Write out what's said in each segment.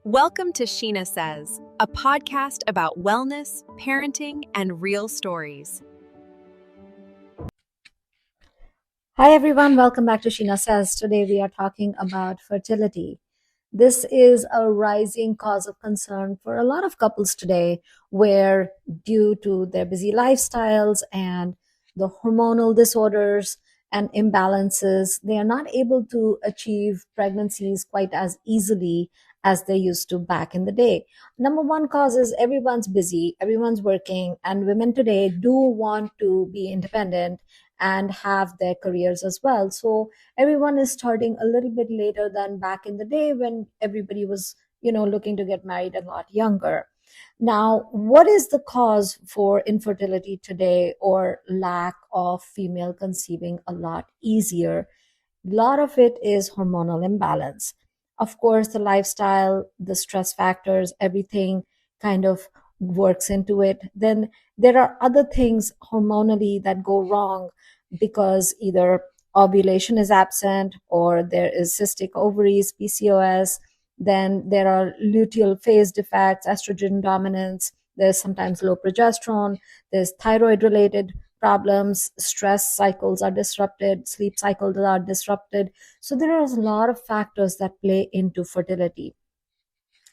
Welcome to Sheena Says, a podcast about wellness, parenting, and real stories. Hi everyone, welcome back to Sheena Says. Today we are talking about fertility. This is a rising cause of concern for a lot of couples today, where due to their busy lifestyles and the hormonal disorders and imbalances, they are not able to achieve pregnancies quite as easily as they used to back in the day. Number one cause is everyone's busy, everyone's working, and women today do want to be independent and have their careers as well. So everyone is starting a little bit later than back in the day when everybody was, looking to get married a lot younger. Now, what is the cause for infertility today or lack of female conceiving a lot easier? A lot of it is hormonal imbalance. Of course, the lifestyle, the stress factors, everything kind of works into it. Then there are other things hormonally that go wrong because either ovulation is absent or there is cystic ovaries, PCOS. Then there are luteal phase defects, estrogen dominance. There's sometimes low progesterone. There's thyroid related problems, stress cycles are disrupted, sleep cycles are disrupted. So there are a lot of factors that play into fertility.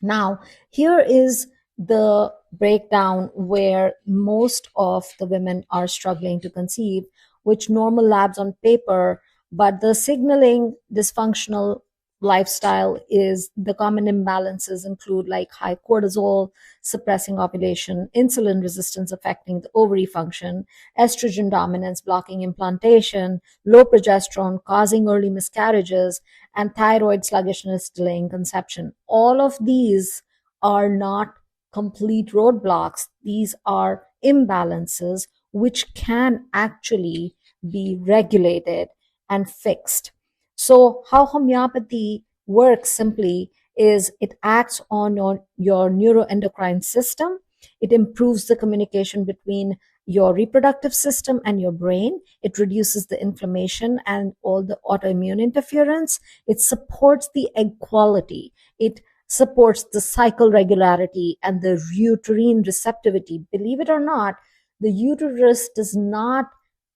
Now, here is the breakdown where most of the women are struggling to conceive, which normal labs on paper, but the signaling dysfunctional lifestyle is the common imbalances include like high cortisol, suppressing ovulation, insulin resistance affecting the ovary function, estrogen dominance blocking implantation, low progesterone causing early miscarriages, and thyroid sluggishness delaying conception. All of these are not complete roadblocks. These are imbalances which can actually be regulated and fixed. So, how homeopathy works simply is it acts on your neuroendocrine system. It improves the communication between your reproductive system and your brain. It reduces the inflammation and all the autoimmune interference. It supports the egg quality. It supports the cycle regularity and the uterine receptivity. Believe it or not, the uterus does not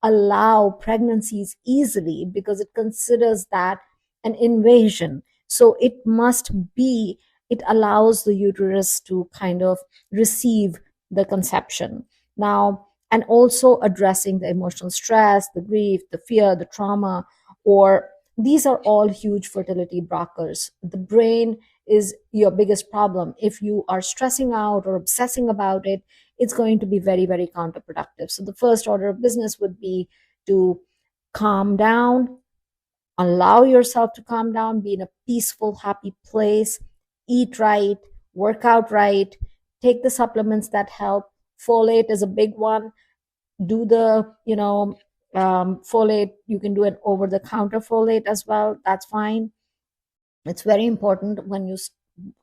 allow pregnancies easily because it considers that an invasion. So it allows the uterus to kind of receive the conception. Now, and also addressing the emotional stress, the grief, the fear, the trauma, or these are all huge fertility blockers. The brain is your biggest problem. If you are stressing out or obsessing about it, it's going to be very, very counterproductive. So the first order of business would be to calm down, allow yourself to calm down, be in a peaceful, happy place, eat right, work out right, take the supplements that help. Folate is a big one. Do the, folate. You can do an over the counter folate as well. That's fine. It's very important when you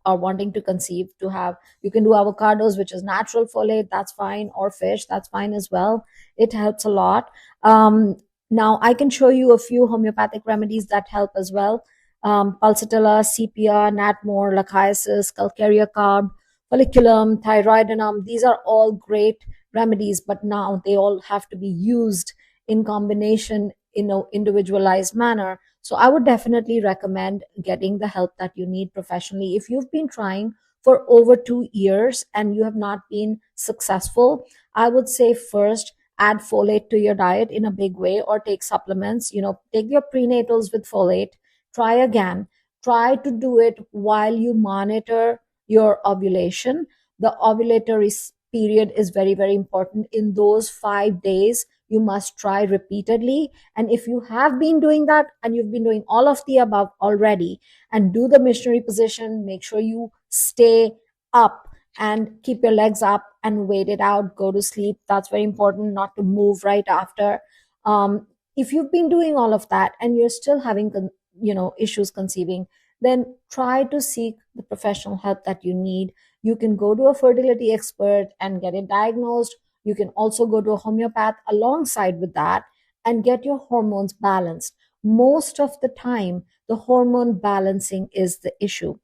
are wanting to conceive to have, you can do avocados, which is natural folate, that's fine, or fish, that's fine as well. It helps a lot. Now I can show you a few homeopathic remedies that help as well. Pulsatilla, sepia, natmor, lachiasis, calcarea carb, folliculum, thyroidinum, these are all great remedies, but now they all have to be used in combination in an individualized manner. So I would definitely recommend getting the help that you need professionally. If you've been trying for over 2 years and you have not been successful, I would say first add folate to your diet in a big way or take supplements. Take your prenatals with folate. Try again. Try to do it while you monitor your ovulation. The ovulatory period is very, very important. In those 5 days, you must try repeatedly. And if you have been doing that and you've been doing all of the above already, and do the missionary position, make sure you stay up and keep your legs up and wait it out, go to sleep. That's very important, not to move right after. If you've been doing all of that and you're still having issues conceiving, then try to seek the professional help that you need. You can go to a fertility expert and get it diagnosed. You can also go to a homeopath alongside with that and get your hormones balanced. Most of the time, the hormone balancing is the issue.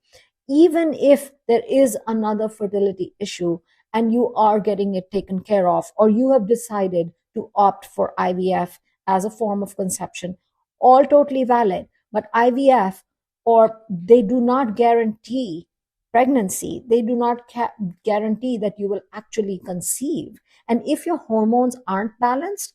even if there is another fertility issue and you are getting it taken care of, or you have decided to opt for IVF as a form of conception, all totally valid. But IVF, or they do not guarantee pregnancy, they do not guarantee that you will actually conceive. And if your hormones aren't balanced,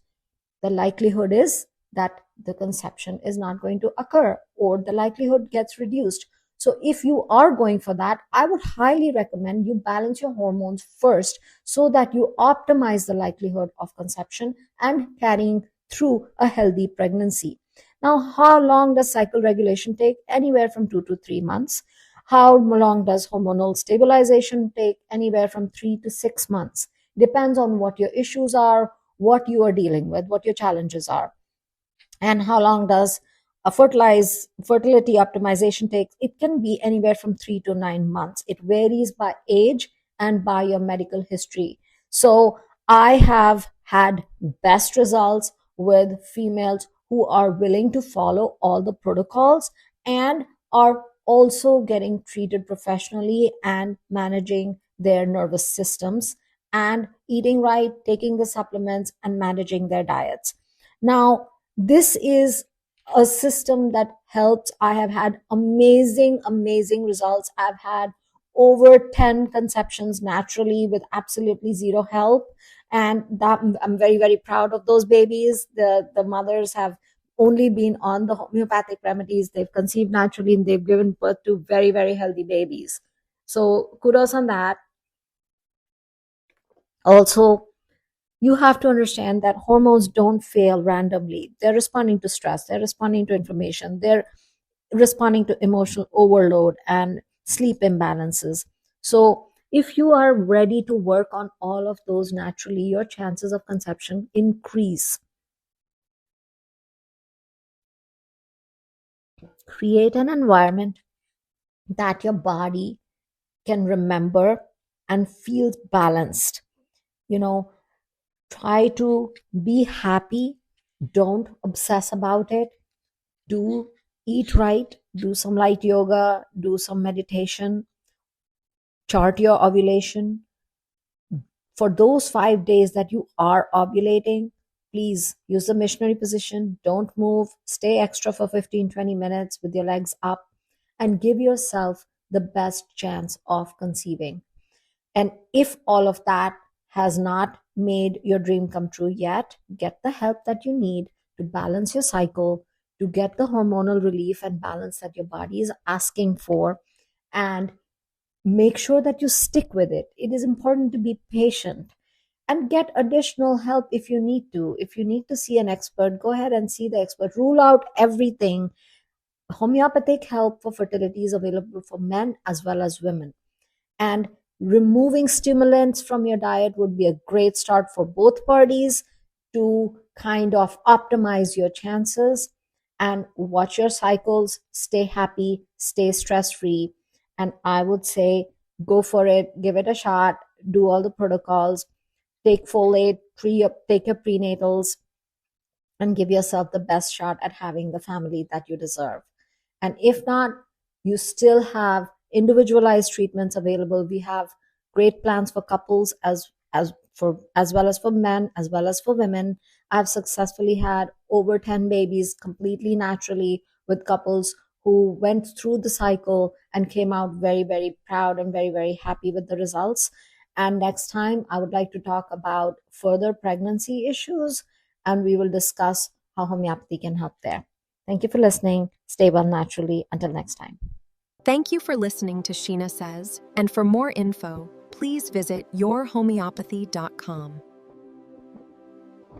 the likelihood is that the conception is not going to occur, or the likelihood gets reduced. So if you are going for that, I would highly recommend you balance your hormones first so that you optimize the likelihood of conception and carrying through a healthy pregnancy. Now, how long does cycle regulation take? Anywhere from 2 to 3 months. How long does hormonal stabilization take? Anywhere from 3 to 6 months. Depends on what your issues are, what you are dealing with, what your challenges are. And how long does a fertility optimization take? It can be anywhere from 3 to 9 months. It varies by age and by your medical history. So I have had best results with females who are willing to follow all the protocols and are also getting treated professionally and managing their nervous systems and eating right, taking the supplements, and managing their diets. Now, this is a system that helps. I have had amazing results. I've had over 10 conceptions naturally with absolutely zero help. And that I'm very proud of those babies. The mothers have only been on the homeopathic remedies. They've conceived naturally and they've given birth to very healthy babies. So kudos on that. Also, you have to understand that hormones don't fail randomly. They're responding to stress, they're responding to inflammation, they're responding to emotional overload and sleep imbalances. So, if you are ready to work on all of those naturally, your chances of conception increase. Create an environment that your body can remember and feel balanced. Try to be happy. Don't obsess about it. Eat right, do some light yoga, do some meditation, chart your ovulation. For those 5 days that you are ovulating, please use the missionary position. Don't move. Stay extra for 15-20 minutes with your legs up and give yourself the best chance of conceiving. And if all of that has not made your dream come true yet, get the help that you need to balance your cycle, to get the hormonal relief and balance that your body is asking for, and make sure that you stick with it. It is important to be patient and get additional help if you need to. If you need to see an expert, go ahead and see the expert. Rule out everything. Homeopathic help for fertility is available for men as well as women. And removing stimulants from your diet would be a great start for both parties to kind of optimize your chances. And watch your cycles, stay happy, stay stress free. And I would say go for it, give it a shot, do all the protocols, take folate, take your prenatals, and give yourself the best shot at having the family that you deserve. And if not, you still have individualized treatments available. We have great plans for couples as well as for men as well as for women. I've successfully had over 10 babies completely naturally with couples who went through the cycle and came out very proud and very happy with the results. And next time, I would like to talk about further pregnancy issues, and we will discuss how homeopathy can help there. Thank you for listening. Stay well naturally. Until next time. Thank you for listening to Sheena Says, and for more info, please visit yourhomeopathy.com.